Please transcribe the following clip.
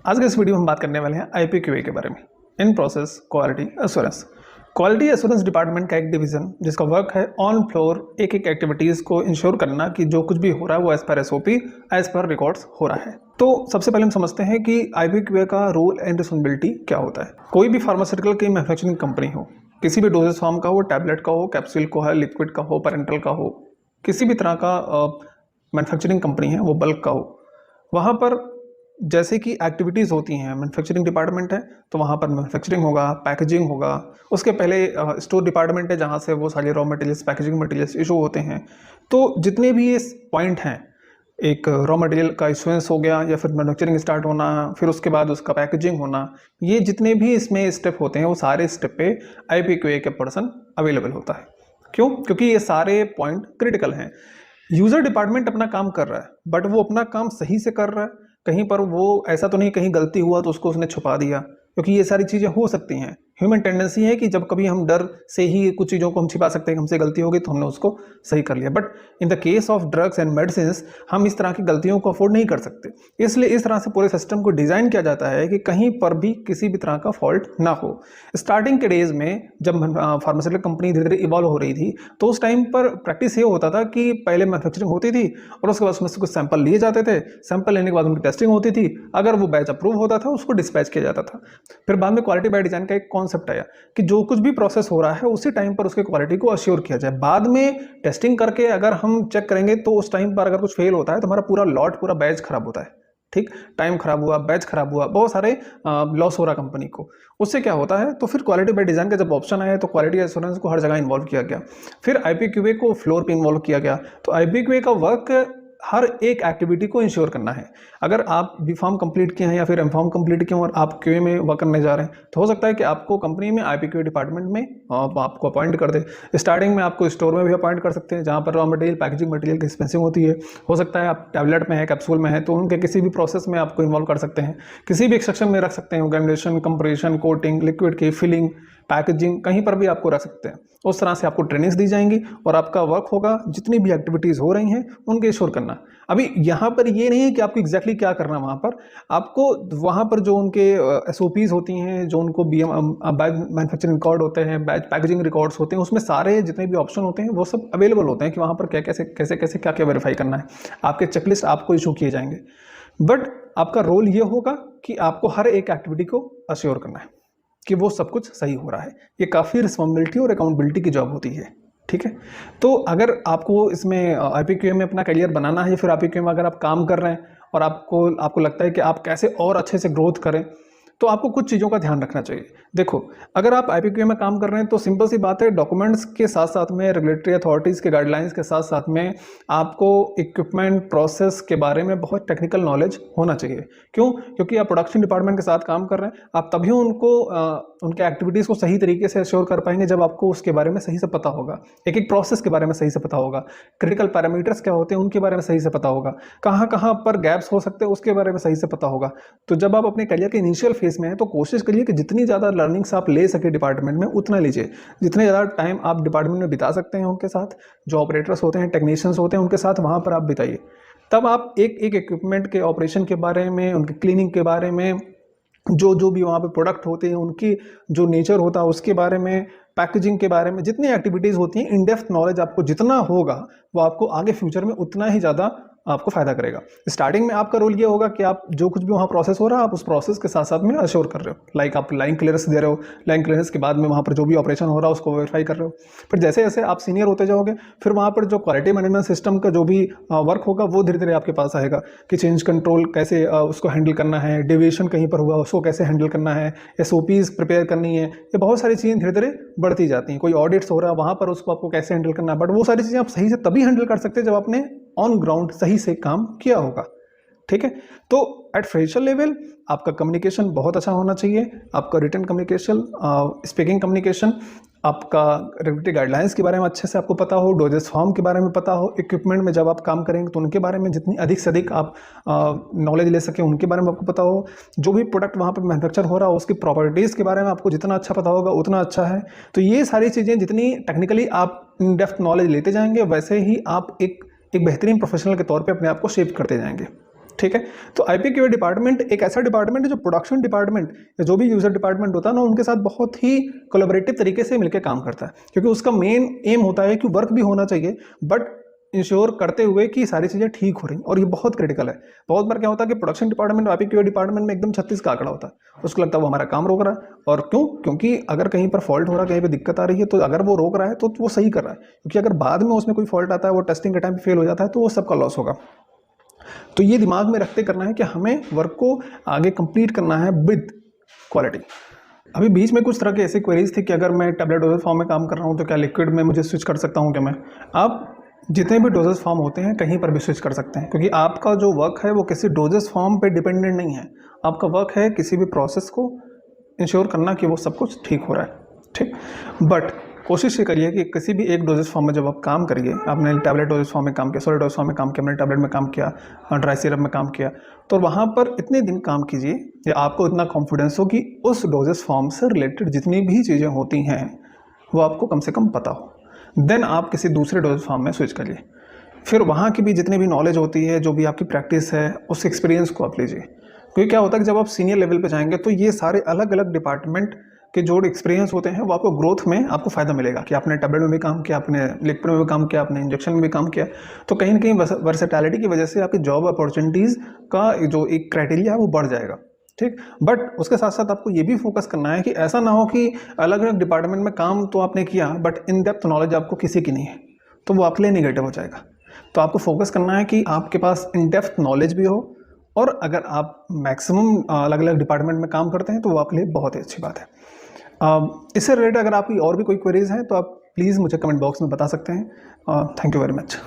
आज के इस वीडियो में हम बात करने वाले हैं IPQA के बारे में, in process quality assurance. Quality assurance department का एक डिवीजन जिसका वर्क है ऑन फ्लोर एक एक एक्टिविटीज़ को इंश्योर करना कि जो कुछ भी हो रहा है वो as per SOP as per records हो रहा है। तो सबसे पहले हम समझते हैं कि IPQA का रोल एंड रिस्पॉन्सिबिलिटी क्या होता है। कोई भी फार्मास्यूटिकल की मैन्युफैक्चरिंग कंपनी हो, किसी भी डोजेज फॉर्म का हो, टैबलेट का हो, कैप्सूल का हो, लिक्विड का हो, पेरेंटल का हो, किसी भी तरह का मैन्युफैक्चरिंग कंपनी है, वो बल्क का हो, वहाँ पर जैसे कि एक्टिविटीज़ होती हैं, मैन्युफैक्चरिंग डिपार्टमेंट है तो वहाँ पर मैन्युफैक्चरिंग होगा, पैकेजिंग होगा, उसके पहले स्टोर डिपार्टमेंट है जहाँ से वो सारे raw materials, packaging materials issue होते हैं। तो जितने भी ये पॉइंट हैं, एक रॉ मटेरियल का इशुएंस हो गया या फिर मैन्युफैक्चरिंग स्टार्ट होना, फिर उसके बाद उसका पैकेजिंग होना, ये जितने भी इसमें स्टेप होते हैं वो सारे स्टेप पे IPQA के पर्सन अवेलेबल होता है। क्यों? क्योंकि ये सारे पॉइंट क्रिटिकल हैं। यूजर डिपार्टमेंट अपना काम कर रहा है बट वो अपना काम सही से कर रहा है, कहीं पर वो ऐसा तो नहीं कहीं गलती हुआ तो उसको उसने छुपा दिया, क्योंकि ये सारी चीज़ें हो सकती हैं। ह्यूमन टेंडेंसी है कि जब कभी हम डर से ही कुछ चीज़ों को हम छिपा सकते हैं कि हमसे गलती होगी तो हमने उसको सही कर लिया, but in the case of drugs and medicine हम इस तरह की गलतियों को अफोर्ड नहीं कर सकते। इसलिए इस तरह से पूरे सिस्टम को डिज़ाइन किया जाता है कि कहीं पर भी किसी भी तरह का फॉल्ट ना हो। स्टार्टिंग के डेज में जब फार्मास्यूटिकल कंपनी धीरे धीरे इवॉल्व हो रही थी तो उस टाइम पर प्रैक्टिस ये होता था कि पहले मैन्युफैक्चरिंग होती थी और उसके बाद उसमें से कुछ सैंपल लिए जाते थे, सैंपल लेने के बाद उनकी टेस्टिंग होती थी, अगर वो बैच अप्रूव होता था उसको डिस्पैच किया जाता था। फिर बाद में क्वालिटी बाय डिजाइन का एक कॉन्सेप्ट आया कि जो कुछ भी प्रोसेस हो रहा है उसी टाइम पर उसके क्वालिटी को अश्योर किया जाए। बाद में टेस्टिंग करके अगर हम चेक करेंगे तो उस टाइम पर अगर कुछ फेल होता है तो हमारा पूरा लॉट, पूरा बैच खराब होता है। ठीक, टाइम खराब हुआ, बैच खराब हुआ, बहुत सारे लॉस हो रहा कंपनी को। उससे क्या होता है, तो फिर क्वालिटी बाय डिजाइन का जब ऑप्शन आया तो क्वालिटी एश्योरेंस को हर जगह इन्वॉल्व किया गया। फिर IPQA को फ्लोर पे इन्वॉल्व किया गया। तो IPQA का वर्क हर एक एक्टिविटी को इंश्योर करना है। अगर आप B.Pharm कंप्लीट किए हैं या फिर M.Pharm कंप्लीट किए हैं और आप QA में वर्क करने जा रहे हैं तो हो सकता है कि आपको कंपनी में IPQA डिपार्टमेंट में आपको अपॉइंट कर दे। स्टार्टिंग में आपको स्टोर में भी अपॉइंट कर सकते हैं जहाँ पर रॉ मटेरियल, पैकेजिंग मटेरियल की डिस्पेंसिंग होती है। हो सकता है आप टैबलेट में है, कैप्सूल में है, तो उनके किसी भी प्रोसेस में आपको इन्वॉल्व कर सकते हैं, किसी भी सेक्शन में रख सकते हैं, ग्रेनुलेशन, कंप्रेशन, कोटिंग, लिक्विड की फिलिंग, पैकेजिंग, कहीं पर भी आपको रख सकते हैं। उस तरह से आपको ट्रेनिंग्स दी जाएंगी और आपका वर्क होगा जितनी भी एक्टिविटीज़ हो रही हैं उनके इंश्योर करना। अभी यहाँ पर ये नहीं है कि आपको एग्जैक्टली क्या करना है, वहाँ पर आपको वहाँ पर जो उनके SOPs होती हैं, जो उनको मैन्युफैक्चरिंग रिकॉर्ड होते हैं, बैच पैकेजिंग रिकॉर्ड्स होते हैं, उसमें सारे जितने भी ऑप्शन होते हैं वो सब अवेलेबल होते हैं कि वहाँ पर क्या कैसे कैसे कैसे क्या क्या वेरीफाई करना है। आपके चेकलिस्ट आपको इशू किए जाएंगे, बट आपका रोल ये होगा कि आपको हर एक एक्टिविटी को अश्योर करना है कि वो सब कुछ सही हो रहा है। ये काफ़ी रिस्पॉन्सिबिलिटी और अकाउंटेबिलिटी की जॉब होती है। ठीक है, तो अगर आपको इसमें IPQA में अपना करियर बनाना है या फिर IPQA में अगर आप काम कर रहे हैं और आपको लगता है कि आप कैसे और अच्छे से ग्रोथ करें, तो आपको कुछ चीज़ों का ध्यान रखना चाहिए। देखो, अगर आप IPQA में काम कर रहे हैं तो सिंपल सी बात है, डॉक्यूमेंट्स के साथ साथ में रेगुलेटरी अथॉरिटीज़ के गाइडलाइंस के साथ साथ में आपको इक्विपमेंट प्रोसेस के बारे में बहुत टेक्निकल नॉलेज होना चाहिए। क्यों? क्योंकि आप प्रोडक्शन डिपार्टमेंट के साथ काम कर रहे हैं, आप तभी उनको उनके एक्टिविटीज़ को सही तरीके से एश्योर कर पाएंगे जब आपको उसके बारे में सही से पता होगा, एक एक प्रोसेस के बारे में सही से पता होगा, क्रिटिकल पैरामीटर्स क्या होते हैं उनके बारे में सही से पता होगा, कहाँ कहाँ पर गैप्स हो सकते हैं उसके बारे में सही से पता होगा। तो जब आप अपने करियर के इनिशियल फेज में हैं तो कोशिश करिए कि जितनी ज़्यादा लर्निंग्स आप ले सके डिपार्टमेंट में उतना लीजिए। जितने ज़्यादा टाइम आप डिपार्टमेंट में बिता सकते हैं उनके साथ, जो ऑपरेटर्स होते हैं, टेक्नीशियंस होते हैं, उनके साथ वहाँ पर आप बिताइए। तब आप एक एक इक्विपमेंट के ऑपरेशन के बारे में, उनकी क्लीनिंग के बारे में, जो भी वहाँ पे प्रोडक्ट होते हैं उनकी जो नेचर होता है उसके बारे में, पैकेजिंग के बारे में, जितनी एक्टिविटीज़ होती हैं, इन डेप्थ नॉलेज आपको जितना होगा वो आपको आगे फ्यूचर में उतना ही ज़्यादा आपको फायदा करेगा। स्टार्टिंग में आपका रोल ये होगा कि आप जो कुछ भी वहाँ प्रोसेस हो रहा है आप उस प्रोसेस के साथ साथ में अश्योर कर रहे हो, लाइक आप लाइन क्लियरेंस दे रहे हो, लाइन क्लियरेंस के बाद में वहाँ पर जो भी ऑपरेशन हो रहा है उसको वेरीफाई कर रहे हो। फिर जैसे जैसे आप सीनियर होते जाओगे फिर वहाँ पर जो क्वालिटी मैनेजमेंट सिस्टम का जो भी वर्क होगा वो धीरे धीरे आपके पास आएगा कि चेंज कंट्रोल कैसे उसको हैंडल करना है, डेविएशन कहीं पर हुआ उसको कैसे हैंडल करना है, SOPs प्रिपेयर करनी है, ये बहुत सारी चीज़ें धीरे धीरे बढ़ती जाती हैं। कोई ऑडिट्स हो रहा है वहाँ पर उसको आपको कैसे हैंडल करना है, बट वो सारी चीज़ें आप सही से तभी हैंडल कर सकते हैं जब आपने ऑन ग्राउंड सही से काम किया होगा। ठीक है, तो एट फ्रेशर लेवल आपका कम्युनिकेशन बहुत अच्छा होना चाहिए, आपका रिटन कम्युनिकेशन, स्पीकिंग कम्युनिकेशन, आपका रेगुलेटरी गाइडलाइंस के बारे में अच्छे से आपको पता हो, डोजेस फॉर्म के बारे में पता हो, इक्विपमेंट में जब आप काम करेंगे तो उनके बारे में जितनी अधिक से अधिक आप नॉलेज ले सकें उनके बारे में आपको पता हो, जो भी प्रोडक्ट वहाँ पर मैन्युफैक्चर हो रहा हो उसकी प्रॉपर्टीज़ के बारे में आपको जितना अच्छा पता होगा उतना अच्छा है। तो ये सारी चीज़ें जितनी टेक्निकली आप इन डेप्थ नॉलेज लेते जाएंगे वैसे ही आप एक बेहतरीन प्रोफेशनल के तौर पे अपने आप को शेप करते जाएंगे। ठीक है। तो IPQA डिपार्टमेंट एक ऐसा डिपार्टमेंट है जो प्रोडक्शन डिपार्टमेंट या जो भी यूजर डिपार्टमेंट होता है ना, उनके साथ बहुत ही कोलैबोरेटिव तरीके से मिलकर काम करता है, क्योंकि उसका मेन एम होता है कि वर्क भी होना चाहिए बट इंश्योर करते हुए कि सारी चीज़ें ठीक हो रही, और ये बहुत क्रिटिकल है। बहुत बार क्या होता है कि प्रोडक्शन डिपार्टमेंट और IPQA डिपार्टमेंट में एकदम 36 का आंकड़ा होता है, उसको लगता है वो हमारा काम रोक रहा है। और क्यों? क्योंकि अगर कहीं पर फॉल्ट हो रहा है, कहीं पर दिक्कत आ रही है, तो अगर वो रोक रहा है तो वो सही कर रहा है, क्योंकि अगर बाद में उसमें कोई फॉल्ट आता है, वो टेस्टिंग के टाइम फेल हो जाता है, तो वो सबका लॉस होगा। तो ये दिमाग में रखते करना है कि हमें वर्क को आगे कंप्लीट करना है विद क्वालिटी। अभी बीच में कुछ तरह के ऐसे क्वेरीज थे कि अगर मैं टैबलेट डोजेज फॉर्म में काम कर रहा हूँ तो क्या लिक्विड में मुझे स्विच कर सकता हूँ क्या मैं? आप जितने भी डोजेज फॉर्म होते हैं कहीं पर भी स्विच कर सकते हैं, क्योंकि आपका जो वर्क है वो किसी डोजेज फॉर्म पे डिपेंडेंट नहीं है। आपका वर्क है किसी भी प्रोसेस को इंश्योर करना कि वो सब कुछ ठीक हो रहा है, ठीक। बट कोशिश ये करिए कि किसी भी एक डोजेज फॉर्म में जब आप काम करिए, आपने टैबलेट डोजेज फॉर्म में काम किया, सॉलिड डोज फॉर्म में काम किया, मैंने टैबलेट में काम किया, ड्राई सिरप में काम किया, तो वहाँ पर इतने दिन काम कीजिए या आपको इतना कॉन्फिडेंस हो कि उस डोजेज फॉर्म से रिलेटेड जितनी भी चीज़ें होती हैं वो आपको कम से कम पता हो। देन आप किसी दूसरे डोजेज फॉर्म में स्विच करिए, फिर वहाँ की भी जितनी भी नॉलेज होती है, जो भी आपकी प्रैक्टिस है, उस एक्सपीरियंस को आप लीजिए। क्योंकि क्या होता है कि जब आप सीनियर लेवल पे जाएंगे तो ये सारे अलग अलग डिपार्टमेंट के जो एक्सपीरियंस होते हैं वो आपको ग्रोथ में आपको फ़ायदा मिलेगा कि आपने टैबलेट में भी काम किया, आपने लिक्विड में भी काम किया, आपने इंजेक्शन में भी काम किया। तो कहीं ना कहीं वर्सेटैलिटी की वजह से आपकी जॉब अपॉर्चुनिटीज़ का जो एक क्राइटेरिया है वो बढ़ जाएगा, ठीक। बट उसके साथ साथ आपको ये भी फोकस करना है कि ऐसा ना हो कि अलग अलग डिपार्टमेंट में काम तो आपने किया बट इन डेप्थ नॉलेज आपको किसी की नहीं है, तो वो आपके लिए निगेटिव हो जाएगा। तो आपको फोकस करना है कि आपके पास इन डेप्थ नॉलेज भी हो, और अगर आप मैक्सिमम अलग अलग डिपार्टमेंट में काम करते हैं तो वो आपके लिए बहुत ही अच्छी बात है। इससे रिलेटेड अगर आपकी और भी कोई क्वेरीज हैं तो आप प्लीज़ मुझे कमेंट बॉक्स में बता सकते हैं। Thank you very much.